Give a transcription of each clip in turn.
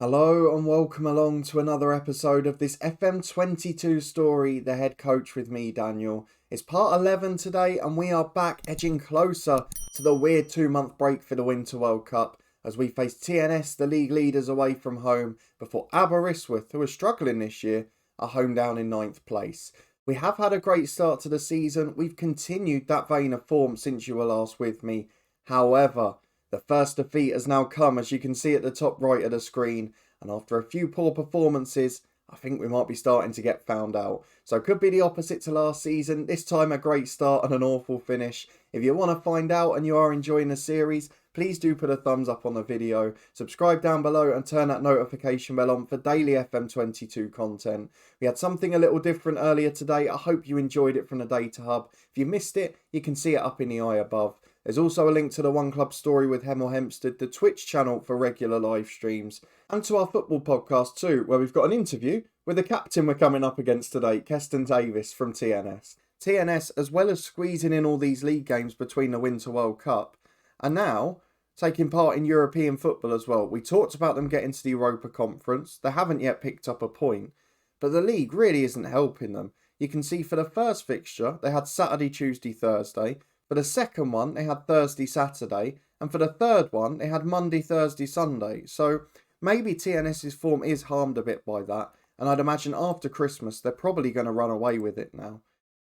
Hello and welcome along to another episode of this FM22 story, The Head Coach with me, Daniel. It's part 11 today and we are back edging closer to the weird 2-month break for the Winter World Cup as we face TNS, the league leaders, away from home before Aberystwyth, who are struggling this year, are home down in 9th place. We have had a great start to the season. We've continued that vein of form since you were last with me. However, the first defeat has now come, as you can see at the top right of the screen, and after a few poor performances, I think we might be starting to get found out. So it could be the opposite to last season, this time a great start and an awful finish. If you want to find out and you are enjoying the series, please do put a thumbs up on the video, subscribe down below and turn that notification bell on for daily FM22 content. We had something a little different earlier today. I hope you enjoyed it from the Data Hub. If you missed it, you can see it up in the eye above. There's also a link to the One Club story with Hemel Hempstead, the Twitch channel for regular live streams, and to our football podcast too, where we've got an interview with the captain we're coming up against today, Cefn Druids from TNS. TNS, as well as squeezing in all these league games between the Winter World Cup, are now taking part in European football as well. We talked about them getting to the Europa Conference. They haven't yet picked up a point, but the league really isn't helping them. You can see for the first fixture, they had Saturday, Tuesday, Thursday. For the second one, they had Thursday, Saturday. And for the third one, they had Monday, Thursday, Sunday. So maybe TNS's form is harmed a bit by that. And I'd imagine after Christmas, they're probably going to run away with it now.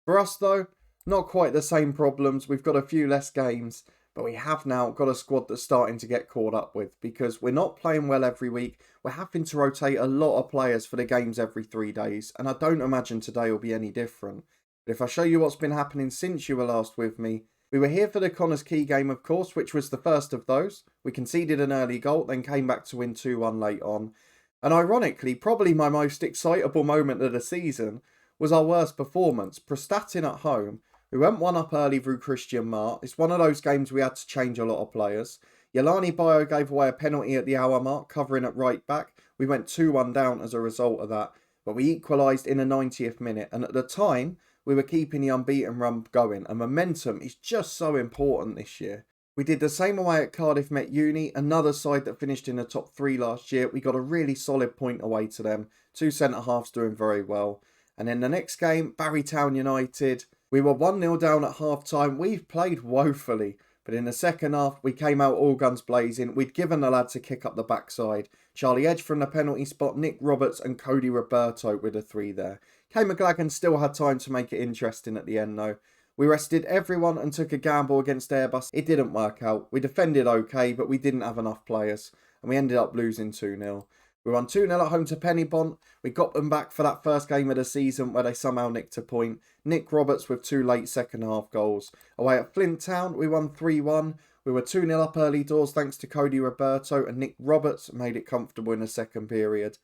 For us, though, not quite the same problems. We've got a few less games. But we have now got a squad that's starting to get caught up with. Because we're not playing well every week. We're having to rotate a lot of players for the games every 3 days. And I don't imagine today will be any different. But if I show you what's been happening since you were last with me, we were here for the Connors Key game, of course, which was the first of those. We conceded an early goal, then came back to win 2-1 late on. And ironically, probably my most excitable moment of the season was our worst performance. Prestatyn at home. We went 1 up early through Christian Marr. It's one of those games we had to change a lot of players. Jelani Bio gave away a penalty at the hour mark, covering at right back. We went 2-1 down as a result of that. But we equalised in the 90th minute. And at the time, we were keeping the unbeaten run going, and momentum is just so important this year. We did the same away at Cardiff Met Uni, another side that finished in the top 3 last year. We got a really solid point away to them. 2 centre-halves doing very well. And in the next game, Barrytown United, we were 1-0 down at half-time. We've played woefully, but in the second half, we came out all guns blazing. We'd given the lads a kick up the backside. Charlie Edge from the penalty spot, Nick Roberts and Cody Roberto with a 3 there. Kay McLagan still had time to make it interesting at the end though. We rested everyone and took a gamble against Airbus. It didn't work out. We defended okay, but we didn't have enough players. And we ended up losing 2-0. We won 2-0 at home to Pennybont. We got them back for that first game of the season where they somehow nicked a point. Nick Roberts with 2 late second half goals. Away at Flint Town, we won 3-1. We were 2-0 up early doors thanks to Cody Roberto, and Nick Roberts made it comfortable in the second period.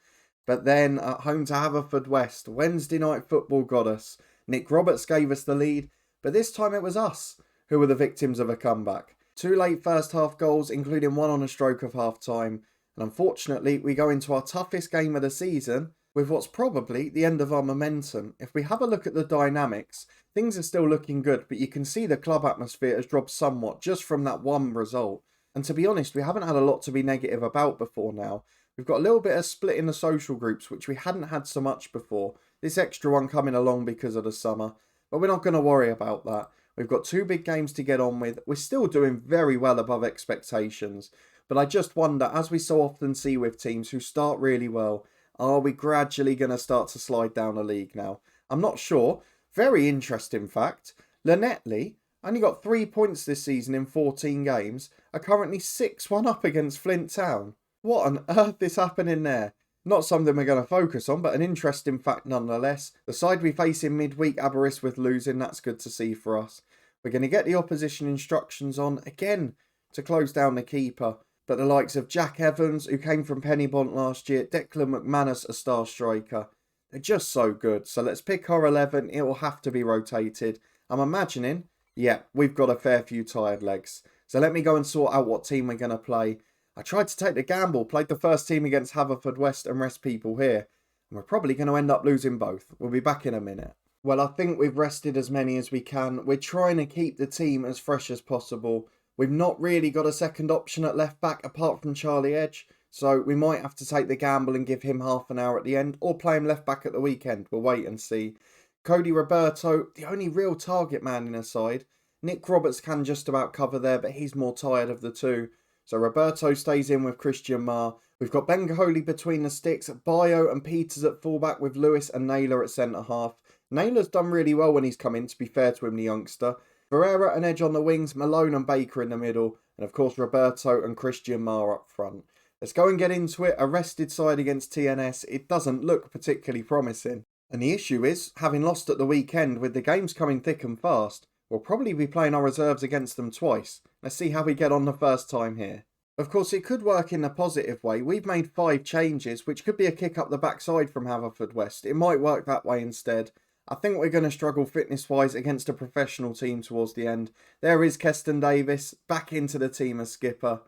But then at home to Haverfordwest, Wednesday night football got us. Nick Roberts gave us the lead, but this time it was us who were the victims of a comeback. 2 late first half goals, including 1 on a stroke of half time. And unfortunately, we go into our toughest game of the season with what's probably the end of our momentum. If we have a look at the dynamics, things are still looking good, but you can see the club atmosphere has dropped somewhat just from that one result. And to be honest, we haven't had a lot to be negative about before now. We've got a little bit of split in the social groups, which we hadn't had so much before. This extra one coming along because of the summer. But we're not going to worry about that. We've got 2 big games to get on with. We're still doing very well above expectations. But I just wonder, as we so often see with teams who start really well, are we gradually going to start to slide down the league now? I'm not sure. Very interesting fact. Llanelli only got 3 points this season in 14 games. Are currently 6-1 up against Flint Town. What on earth is happening there? Not something we're going to focus on, but an interesting fact nonetheless. The side we face in midweek, Aberystwyth losing, that's good to see for us. We're going to get the opposition instructions on, again, to close down the keeper. But the likes of Jack Evans, who came from Pennybont last year, Declan McManus, a star striker. They're just so good. So let's pick our 11. It will have to be rotated. I'm imagining, yeah, we've got a fair few tired legs. So let me go and sort out what team we're going to play. I tried to take the gamble, played the first team against Haverfordwest and rest people here. And we're probably going to end up losing both. We'll be back in a minute. Well, I think we've rested as many as we can. We're trying to keep the team as fresh as possible. We've not really got a second option at left back apart from Charlie Edge. So we might have to take the gamble and give him half an hour at the end, or play him left back at the weekend. We'll wait and see. Cody Roberto, the only real target man in her side. Nick Roberts can just about cover there, but he's more tired of the two. So Roberto stays in with Christian Marr. We've got Ben Gaholi between the sticks, Bayo and Peters at fullback with Lewis and Naylor at centre-half. Naylor's done really well when he's come in, to be fair to him, the youngster. Ferreira and Edge on the wings, Malone and Baker in the middle, and of course Roberto and Christian Marr up front. Let's go and get into it. A rested side against TNS. It doesn't look particularly promising. And the issue is, having lost at the weekend with the games coming thick and fast, we'll probably be playing our reserves against them twice. Let's see how we get on the first time here. Of course, it could work in a positive way. We've made 5 changes, which could be a kick up the backside from Haverfordwest. It might work that way instead. I think we're going to struggle fitness-wise against a professional team towards the end. There is Keston Davis, back into the team as skipper.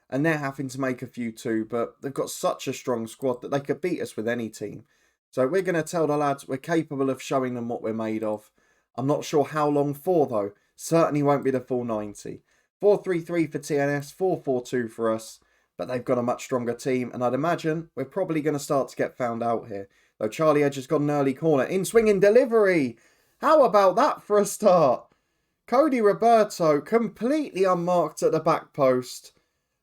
And they're having to make a few too, but they've got such a strong squad that they could beat us with any team. So we're going to tell the lads we're capable of showing them what we're made of. I'm not sure how long for though. Certainly won't be the full 90. 4-3-3 for TNS, 4-4-2 for us. But they've got a much stronger team, and I'd imagine we're probably going to start to get found out here. Though Charlie Edge has got an early corner. In swinging delivery! How about that for a start? Cody Roberto completely unmarked at the back post.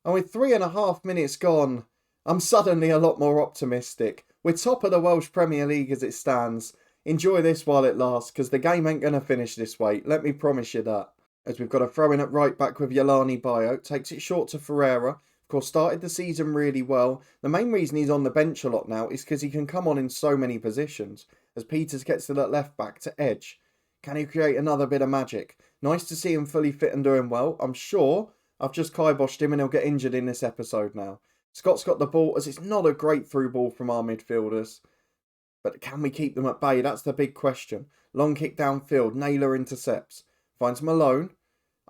And with 3.5 minutes gone, I'm suddenly a lot more optimistic. We're top of the Welsh Premier League as it stands. Enjoy this while it lasts, because the game ain't going to finish this way. Let me promise you that. As we've got a throw in at right back with Yolani Bayo. Takes it short to Ferreira. Of course, started the season really well. The main reason he's on the bench a lot now is because he can come on in so many positions. As Peters gets to that left back to Edge. Can he create another bit of magic? Nice to see him fully fit and doing well. I'm sure I've just kiboshed him and he'll get injured in this episode now. Scott's got the ball, as it's not a great through ball from our midfielders. But can we keep them at bay? That's the big question. Long kick downfield. Naylor intercepts. Finds Malone.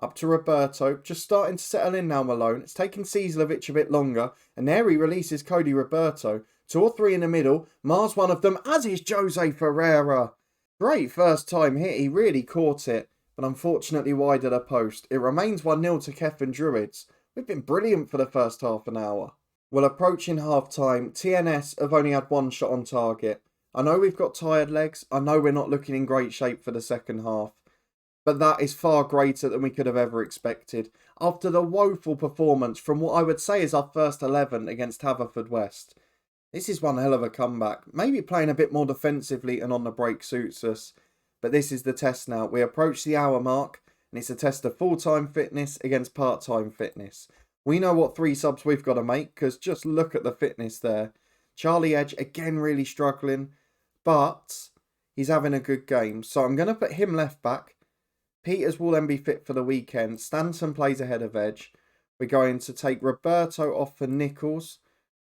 Up to Roberto. Just starting to settle in now, Malone. It's taking Cizlovic a bit longer. And there he releases Cody Roberto. 2 or 3 in the middle. Mar's one of them, as is Jose Ferreira. Great first time hit. He really caught it. But unfortunately wide of the post. It remains 1-0 to Cefn Druids. We've been brilliant for the first half an hour. Well, approaching half time, TNS have only had 1 shot on target. I know we've got tired legs. I know we're not looking in great shape for the second half. But that is far greater than we could have ever expected. After the woeful performance from what I would say is our first 11 against Haverfordwest. This is one hell of a comeback. Maybe playing a bit more defensively and on the break suits us. But this is the test now. We approach the hour mark. And it's a test of full-time fitness against part-time fitness. We know what 3 subs we've got to make. Because just look at the fitness there. Charlie Edge again really struggling. But he's having a good game. So I'm going to put him left back. Peters will then be fit for the weekend. Stanton plays ahead of Edge. We're going to take Roberto off for Nichols.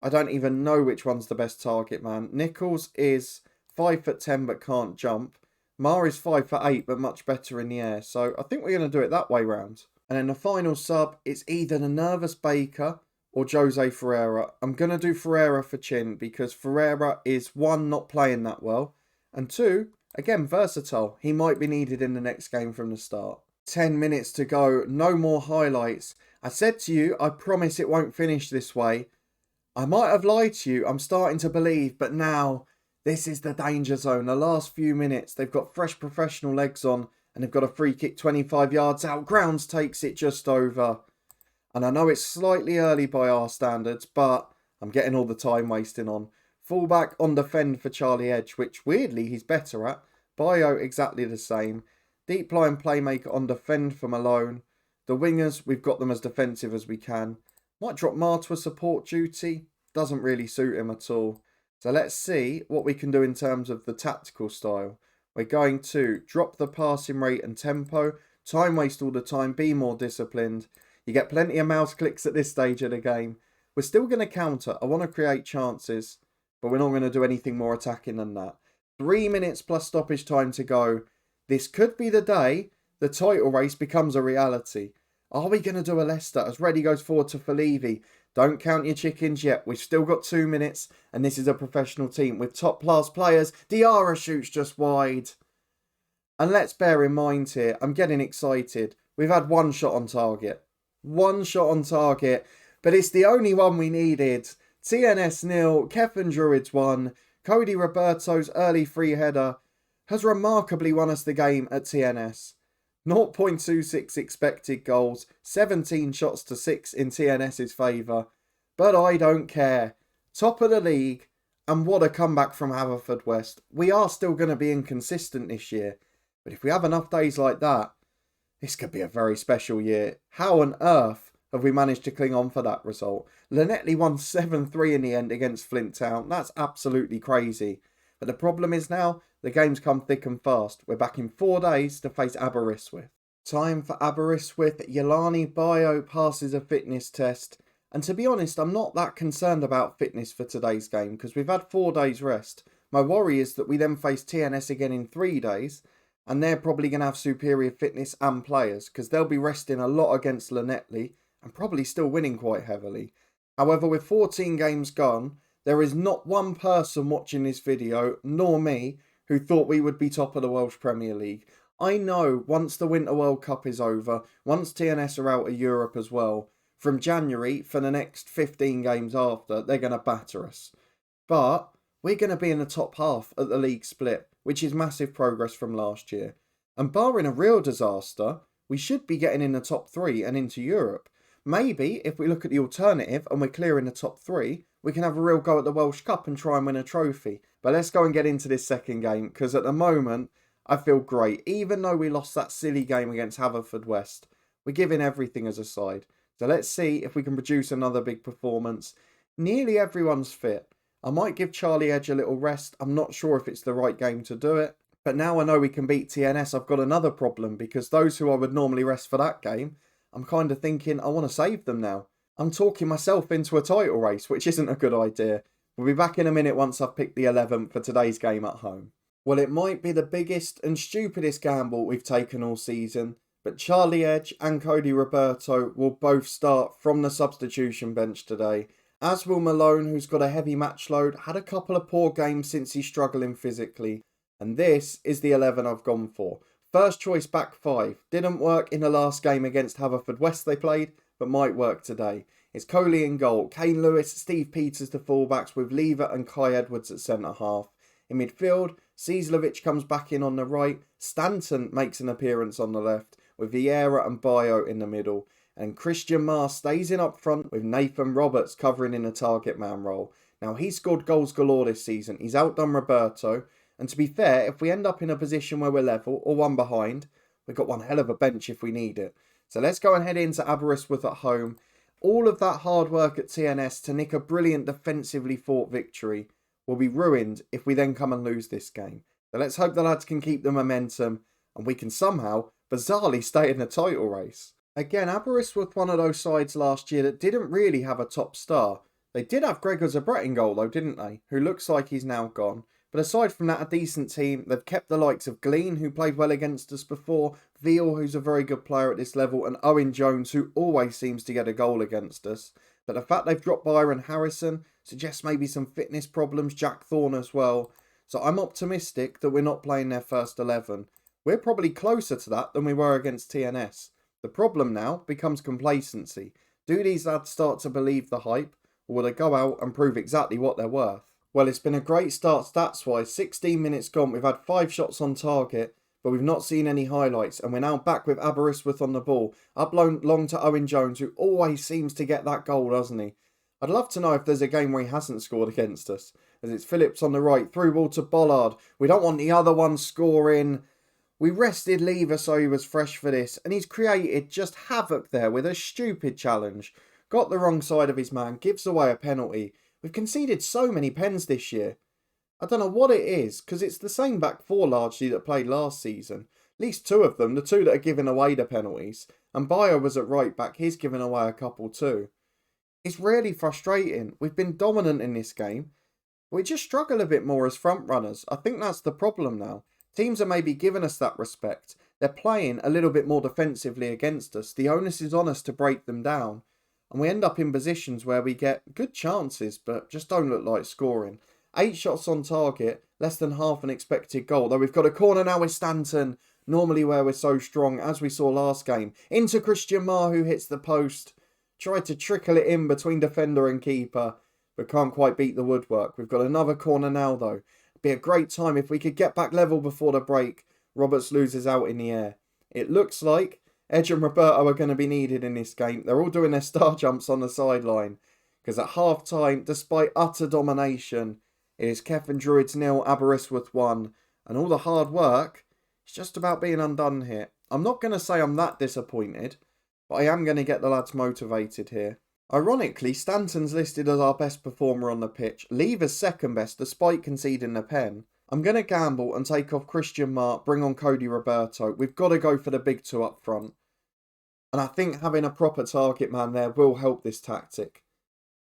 I don't even know which one's the best target man. Nichols is 5'10" but can't jump. Marr is 5'8" but much better in the air. So I think we're going to do it that way round. And then the final sub, it's either the nervous Baker or Jose Ferreira. I'm going to do Ferreira for Chin because Ferreira is 1, not playing that well. And 2, again, versatile. He might be needed in the next game from the start. 10 minutes to go. No more highlights. I said to you, I promise it won't finish this way. I might have lied to you. I'm starting to believe. But now, this is the danger zone. The last few minutes, they've got fresh professional legs on. And they've got a free kick 25 yards out. Grounds takes it just over. And I know it's slightly early by our standards. But I'm getting all the time wasting on. Fullback on defend for Charlie Edge, which weirdly he's better at. Bayo exactly the same. Deep line playmaker on defend for Malone. The wingers, we've got them as defensive as we can. Might drop Marr to a support duty. Doesn't really suit him at all. So let's see what we can do in terms of the tactical style. We're going to drop the passing rate and tempo. Time waste all the time. Be more disciplined. You get plenty of mouse clicks at this stage of the game. We're still going to counter. I want to create chances. But we're not going to do anything more attacking than that. 3 minutes plus stoppage time to go. This could be the day the title race becomes a reality. Are we going to do a Leicester as Reddy goes forward to Felivi? Don't count your chickens yet. We've still got 2 minutes. And this is a professional team with top class players. Diarra shoots just wide. And let's bear in mind here, I'm getting excited. We've had 1 shot on target. 1 shot on target. But it's the only one we needed. TNS nil, Cefn Druids 1. Cody Roberto's early free header has remarkably won us the game at TNS. 0.26 expected goals, 17 shots to 6 in TNS's favour. But I don't care. Top of the league, and what a comeback from Haverfordwest. We are still going to be inconsistent this year, but if we have enough days like that, this could be a very special year. How on earth have we managed to cling on for that result? Llanelli won 7-3 in the end against Flint Town. That's absolutely crazy. But the problem is now, the games come thick and fast. We're back in 4 days to face Aberystwyth. Time for Aberystwyth. Yelani Bio passes a fitness test. And to be honest, I'm not that concerned about fitness for today's game because we've had 4 days rest. My worry is that we then face TNS again in 3 days and they're probably going to have superior fitness and players because they'll be resting a lot against Llanelli and probably still winning quite heavily. However, with 14 games gone, there is not one person watching this video, nor me, who thought we would be top of the Welsh Premier League. I know once the Winter World Cup is over, once TNS are out of Europe as well, from January for the next 15 games after, they're going to batter us. But we're going to be in the top half at the league split, which is massive progress from last year. And barring a real disaster, we should be getting in the top 3 and into Europe. Maybe if we look at the alternative and we're clear in the top 3, we can have a real go at the Welsh Cup and try and win a trophy. But let's go and get into this second game because at the moment, I feel great. Even though we lost that silly game against Haverfordwest, we're giving everything as a side. So let's see if we can produce another big performance. Nearly everyone's fit. I might give Charlie Edge a little rest. I'm not sure if it's the right game to do it. But now I know we can beat TNS, I've got another problem because those who I would normally rest for that game, I'm kind of thinking I want to save them now. I'm talking myself into a title race, which isn't a good idea. We'll be back in a minute once I've picked the 11 for today's game at home. Well, it might be the biggest and stupidest gamble we've taken all season, but Charlie Edge and Cody Roberto will both start from the substitution bench today. As will Malone, who's got a heavy match load, had a couple of poor games since he's struggling physically. And this is the 11 I've gone for. First choice back 5. Didn't work in the last game against Haverfordwest they played, but might work today. It's Coley in goal, Kane Lewis, Steve Peters to fullbacks with Lever and Kai Edwards at centre half. In midfield, Cieslewicz comes back in on the right, Stanton makes an appearance on the left, with Vieira and Bio in the middle, and Christian Marr stays in up front with Nathan Roberts covering in a target man role. Now he's scored goals galore this season, he's outdone Roberto, and to be fair, if we end up in a position where we're level or one behind, we've got one hell of a bench if we need it. So let's go and head into Aberystwyth at home. All of that hard work at TNS to nick a brilliant defensively fought victory will be ruined if we then come and lose this game. So let's hope the lads can keep the momentum and we can somehow, bizarrely, stay in the title race. Again, Aberystwyth were one of those sides last year that didn't really have a top star. They did have Gregor Zabret in goal though, didn't they? Who looks like he's now gone. But aside from that, a decent team. They've kept the likes of Glean, who played well against us before, Veal, who's a very good player at this level, and Owen Jones, who always seems to get a goal against us. But the fact they've dropped Byron Harrison suggests maybe some fitness problems, Jack Thorne as well. So I'm optimistic that we're not playing their first 11. We're probably closer to that than we were against TNS. The problem now becomes complacency. Do these lads start to believe the hype, or will they go out and prove exactly what they're worth? Well, it's been a great start stats-wise. 16 minutes gone, we've had 5 shots on target, but we've not seen any highlights, and we're now back with Aberystwyth on the ball. Up long to Owen Jones, who always seems to get that goal, doesn't he? I'd love to know if there's a game where he hasn't scored against us, as it's Phillips on the right, through ball to Bollard. We don't want the other one scoring. We rested Lever so he was fresh for this, and he's created just havoc there with a stupid challenge. Got the wrong side of his man, gives away a penalty. We've conceded so many pens this year. I don't know what it is, because it's the same back 4 largely that played last season. At least 2 of them, the 2 that are giving away the penalties. And Bio was at right back, he's given away a couple too. It's really frustrating. We've been dominant in this game. We just struggle a bit more as front runners. I think that's the problem now. Teams are maybe giving us that respect. They're playing a little bit more defensively against us. The onus is on us to break them down. And we end up in positions where we get good chances, but just don't look like scoring. 8 shots on target, less than half an expected goal. Though we've got a corner now with Stanton, normally where we're so strong, as we saw last game. Into Christian Marr, who hits the post. Tried to trickle it in between defender and keeper, but can't quite beat the woodwork. We've got another corner now though. It'd be a great time if we could get back level before the break. Roberts loses out in the air. It looks like Edge and Roberto are going to be needed in this game. They're all doing their star jumps on the sideline. Because at half time, despite utter domination, it is Cefn Druids 0, Aberystwyth 1. And all the hard work is just about being undone here. I'm not going to say I'm that disappointed, but I am going to get the lads motivated here. Ironically, Stanton's listed as our best performer on the pitch. Lever's second best despite conceding the pen. I'm going to gamble and take off Christian Mark, bring on Cody Roberto. We've got to go for the big two up front. And I think having a proper target man there will help this tactic.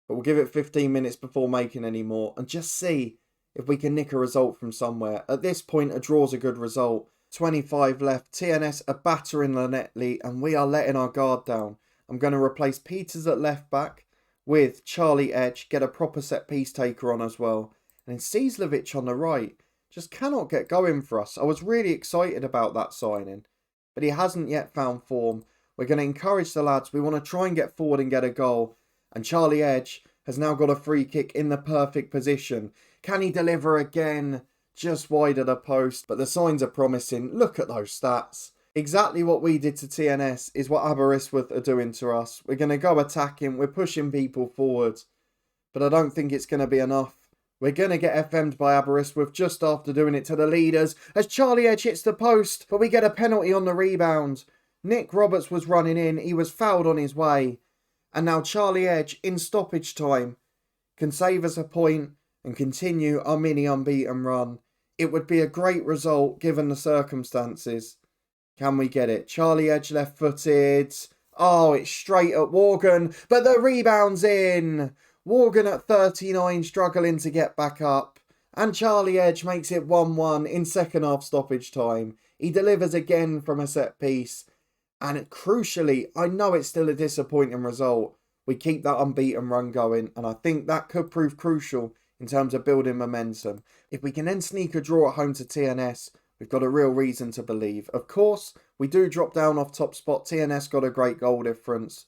But we'll give it 15 minutes before making any more and just see if we can nick a result from somewhere. At this point, a draw's a good result. 25 left. TNS are battering Lannetley and we are letting our guard down. I'm going to replace Peters at left back with Charlie Edge, get a proper set piece taker on as well. And then Cieslewicz on the right just cannot get going for us. I was really excited about that signing, but he hasn't yet found form. We're going to encourage the lads. We want to try and get forward and get a goal. And Charlie Edge has now got a free kick in the perfect position. Can he deliver again? Just wide of the post, but the signs are promising. Look at those stats. Exactly what we did to TNS is what Aberystwyth are doing to us. We're going to go attacking. We're pushing people forward. But I don't think it's going to be enough. We're going to get FM'd by Aberystwyth just after doing it to the leaders as Charlie Edge hits the post, but we get a penalty on the rebound. Nick Roberts was running in. He was fouled on his way. And now Charlie Edge, in stoppage time, can save us a point and continue our mini unbeaten run. It would be a great result given the circumstances. Can we get it? Charlie Edge left-footed. Oh, it's straight at Morgan, but the rebound's in. Morgan at 39 struggling to get back up. And Charlie Edge makes it 1-1 in second half stoppage time. He delivers again from a set piece. And crucially, I know it's still a disappointing result. We keep that unbeaten run going. And I think that could prove crucial in terms of building momentum. If we can then sneak a draw at home to TNS, we've got a real reason to believe. Of course, we do drop down off top spot. TNS got a great goal difference.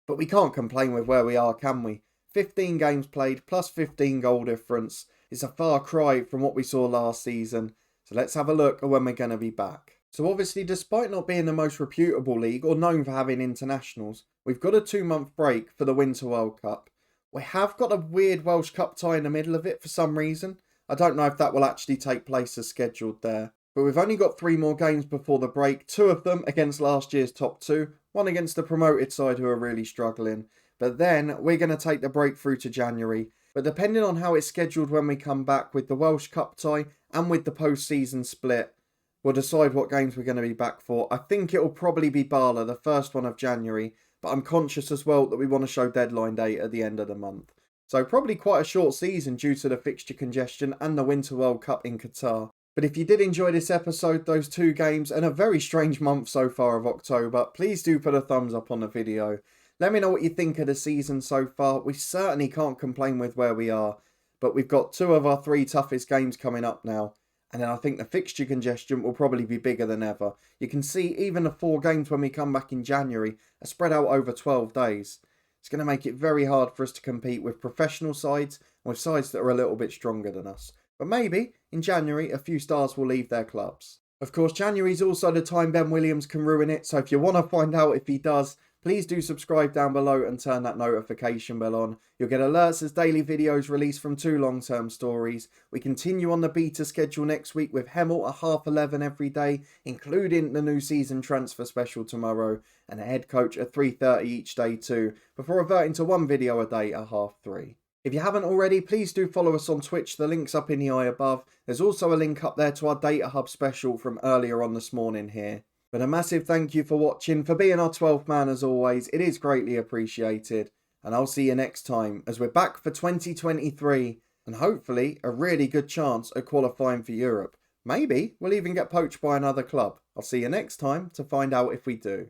But we can't complain with where we are, can we? 15 games played plus 15 goal difference. It's a far cry from what we saw last season. So let's have a look at when we're going to be back. So obviously, despite not being the most reputable league or known for having internationals, we've got a 2-month break for the Winter World Cup. We have got a weird Welsh Cup tie in the middle of it for some reason. I don't know if that will actually take place as scheduled there. But we've only got 3 more games before the break, 2 of them against last year's top 2, 1 against the promoted side who are really struggling. But then we're going to take the break through to January. But depending on how it's scheduled when we come back with the Welsh Cup tie and with the post-season split, we'll decide what games we're going to be back for. I think it will probably be Bala, the first one of January. But I'm conscious as well that we want to show deadline day at the end of the month. So probably quite a short season due to the fixture congestion and the Winter World Cup in Qatar. But if you did enjoy this episode, those 2 games, and a very strange month so far of October, please do put a thumbs up on the video. Let me know what you think of the season so far. We certainly can't complain with where we are. But we've got 2 of our 3 toughest games coming up now. And then I think the fixture congestion will probably be bigger than ever. You can see even the 4 games when we come back in January are spread out over 12 days. It's going to make it very hard for us to compete with professional sides and with sides that are a little bit stronger than us. But maybe in January a few stars will leave their clubs. Of course, January is also the time Ben Williams can ruin it. So if you want to find out if he does, please do subscribe down below and turn that notification bell on. You'll get alerts as daily videos released from 2 long-term stories. We continue on the beta schedule next week with Hemel at 11:30 every day, including the new season transfer special tomorrow, and a head coach at 3:30 each day too, before reverting to 1 video a day at 3:30. If you haven't already, please do follow us on Twitch. The link's up in the eye above. There's also a link up there to our Data Hub special from earlier on this morning here. But a massive thank you for watching, for being our 12th man as always. It is greatly appreciated. And I'll see you next time as we're back for 2023 and hopefully a really good chance at qualifying for Europe. Maybe we'll even get poached by another club. I'll see you next time to find out if we do.